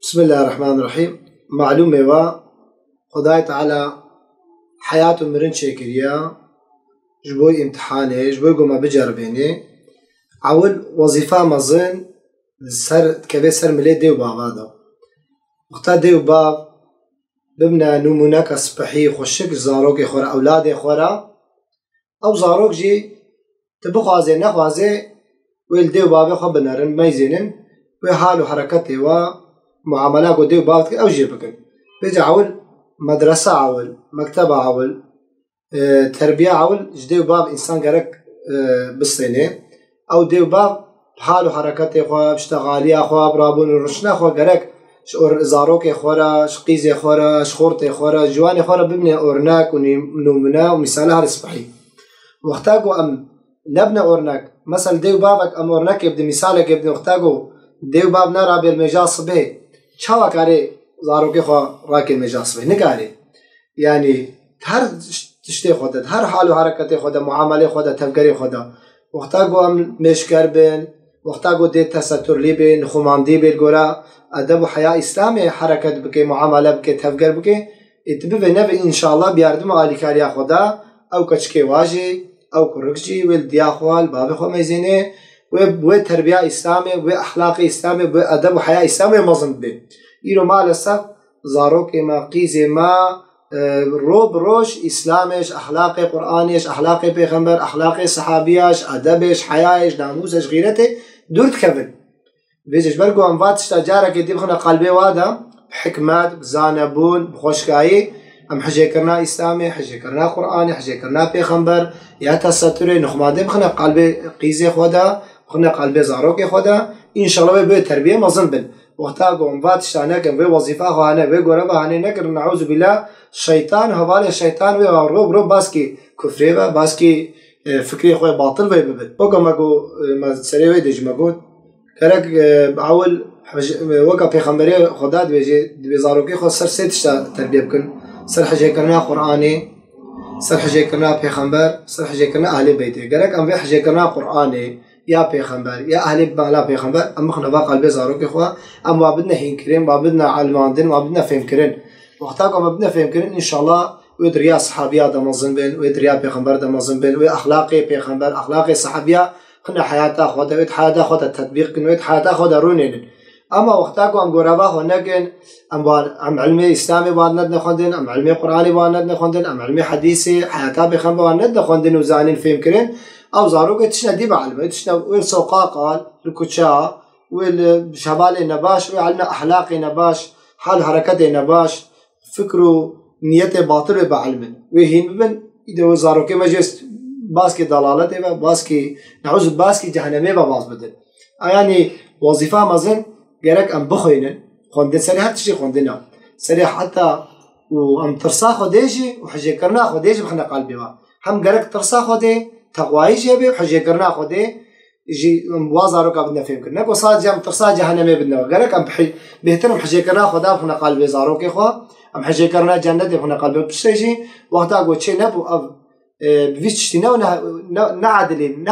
بسم الله الرحمن الرحيم. معلومة خداي تعالى حياة مرن شكريا جبوي امتحاني جبوي قوما بجربيني عول وظيفة مزن سر كبير سر ملي ديو باب هذا وقتا ديو باب ببنا نمونك أصبحي خوشك زاروك خورا أولاد خورا أو زاروك جي تبخوازي نخوازي ويل ديو بابي خو بنارن ميزينن وحال حركتي ومعاملات وديو بابك أو جيبكن بيجي عول مدرسة عول مكتبة عول تربية عول جديو باب إنسان جرك بالصينة أو ديو باب بحال وحركتي خو بشتغالي أخو برابون ورشنا خو جرك شور زاروك خورا شقيزي خورا شخورتي خورا جواني خورا ببني أورناك ونومنا ومثالها الصبحي واختاقوا أم نبنى أورناك مثل ديو بابك أم أورناك يبدي مثالك يبدي واختاقوا ديو باب نرى بالمجاص به شوا كاري زاروك خو راكن مجاص به نكاري يعني هر تشتي خودت هر حال وحركتي خودت معاملة خودت تفكير خودت واختاقوا أم مشكر بين واختاقوا دي تستر لي بين خماندي بالجورا أدب وحياة إسلامي حركة بكي معاملة بكي تفكير بكي اتبه نبي إن شاء الله بيردم على كاريا خدا أو كشكي واجي أو كركجي والدياخوال باب خو ميزينه وتربية إسلامي وأخلاق إسلامي وأدب وحياة إسلامي مظن به إيرو ما لسه زاروك ما قيزي ما روب روش إسلاميش أخلاقي قرآنيش أخلاقي بيغمبر أخلاقي صحابياش أدبش حيايش ناموسش غيرته دورت كفن بيجيش برقو أنفاتش تجارك يدي بخنا قلبي وادا بحكمات بزانبون بخوشكاي أم حجي كرنا إسلامي حجي كرنا قرآني حجي كرنا بيغمبر يا تستوري نخمادي بخنا قلبي قيزي خودا بخنا قلبي زاروكي خودا إن شاء الله بي تربية مظن بن وقتاقو أنفاتش تاناكم بي وظيفة هانا بي قربا هانا نكر نعوذ بالله شيطان هوالي الشيطان روب باسكي كفري باسكي فكري خوي باطل وي ببد وقا ماكو ما سريوي ديج ماكو كرك بعول وقا بيغمبري خداد بيجي زاروكي خو سر سيتشتا تربية بكن سر حجي كرنا قرآني سر حجي كرنا بيغمبر سر حجي كرنا أهل بيتي كرك أم حجي كرنا قرآني يا بيغمبر يا أهل بلا بيغمبر أم خنا باقي قلبي زاروكي خو أم ما بدنا هينكرين ما بدنا علماندين ما بدنا فهمكرين وقتاقو ما بدنا فهمكرين إن شاء الله ويدريا صحابيا دا مظن بين ويدريا بيغمبر دا مظن بين وأخلاقي بيغمبر أخلاقي صحابيا خنا حياته خدا ويد حياته خدا تطبيق كن ويد حياته خدا رونين أما وقتاقو أم غرابا هناكن أم علمي إسلامي وانت نخندن أم علمي قرآني وانت نخندن أم علمي حديثي حياته بيغمبر وانت نخندن وزانين فهمكرين أو زاروك تشنا دي بعلمه تشنا والسوقا قال الكوتشا والشبالي نباش وعلنا أخلاقي نباش حال حركتي نباش فكروا نيته باطل بعلمه وهين ببن إذا زاروك مجلس باسكي ضلالته باسكي نعوذ باسكي جهنمي بباز بدل يعني وظيفة مزن جرك أم بخينن خندن سريع تشي خندنا سريع حتى وأم ترسا خديجي وحجي كرنا خديجي بخنا قلبي هم جرك ترسا خدي تقوائي جيبي وحجي كرنا خدي يجي وازاروك بدنا فهم كرنا وصاد جام ترسا جهنمي بدنا جرك أم بهترم حجي كرنا خدا بخنا قلبي زاروك إخوة أم حجي كرنا جنة بخنا قلبي بشيء وقتها قلت شيء نبو بفيشتنا ونعدلين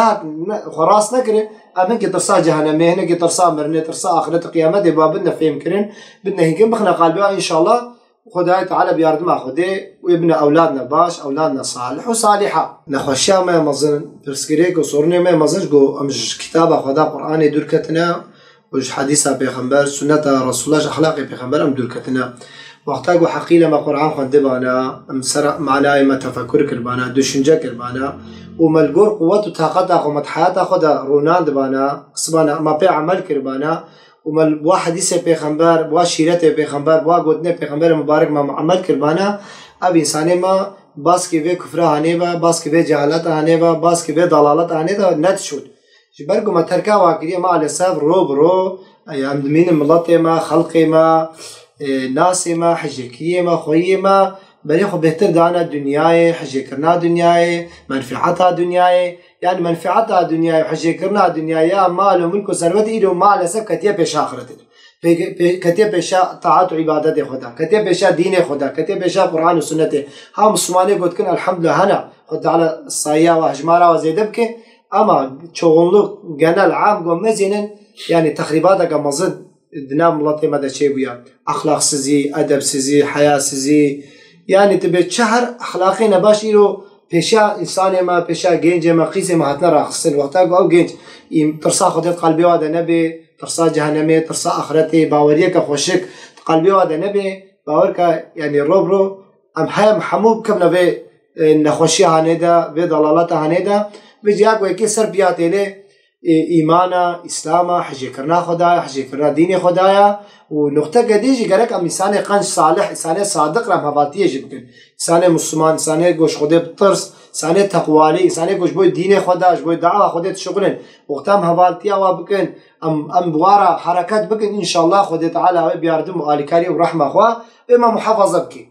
خراس نكره أمن كترسا جهنم هنا كترسا مرنة ترسا آخرة قيامة دبا بدنا فهم كرين بدنا هيك بخنا قلبها إن شاء الله خداي تعالى بيارد ما خدي وابن أولادنا باش أولادنا صالح وصالحة نخشى ما مزن ترسكريك وصورني ما مزنش جو أمج كتابة خدا قرآني دركتنا وج حديثة بيغمبر سنة رسول الله أخلاقي بيغمبر أم دركتنا وقتاقو حقيلة ما قرآن خندبانا مسرع معناه ما تفكر كربانا دوشنجا كربانا وملقور قوة وطاقتها ومدحاتها خدا رونان دبانا قصبانا ما بي عمل كربانا ومل واحد يسي بيغمبر بوا شيرته بيغمبر بوا قدنه بيغمبر مبارك ما عمل كربانا اب انسانه ما باسكي في كفر هانيبا باسكي في جهالت هانيبا باسكي في ضلالت هانيبا نتشود جبركم ما تركا واقعيه ما على ساف رو اي امدمين ملطه ما خلقي ما ناس ما حجكيه ما خويه ما بريخو بهتر دانا دنياي حجي كرنا دنياي منفعتها دنياي يعني منفعتها دنياي وحجي كرنا دنياي مال وملك وثروت إيده مال سب كتير بيش آخرته كتير بيش طاعات وعبادات خدا كتير بيش دين خدا كتير بيش قرآن وسنته هم مسلمانين قلت كن الحمد لله هنا خد على الصيا وهجمارة وزيدبك أما شغلنا جنا العام قوم مزينن يعني تخريباتك مزد دنا ملتي مدى شيبويا أخلاق سزي أدب سزي حياة سزي يعني تبي شهر أخلاقي نباش إلو بيشا إنسان ما بيشا جنج ما قيس ما هتنا راخصن وقتها أو جنج ترصا خدت قلبي هذا نبي ترصا جهنمي ترصا آخرتي باورية كخوشك قلبي هذا نبي باورك يعني روبرو أم حياة محمود كم نبي نخوشي هندا بضلالات هندا بيجيك ويكي سربيات له إيمانا إسلاما حجي كرنا خدايا حجي كرنا دين خدايا ونقطة قديجي قالك أم إنسان قنش صالح إنسان صادق رم هباتية جبكن إنسان مسلمان إنسان قوش خده بطرس إنسان تقوالي إنسان قوش بوي دين خدا بوي دعوة خده تشغلن وقتام هباتية وبكن أم بوارا حركات بكن إن شاء الله خده تعالى بياردم وآلكاري ورحمة أخوة إما محافظة بكي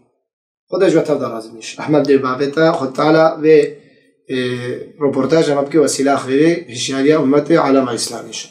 خده جوة تفضل رازميش أحمد دي بابتا خد تعالى و ربورتاج ما بكي وسيلة أخيري هشيارية أمتي على ما إسلامي شد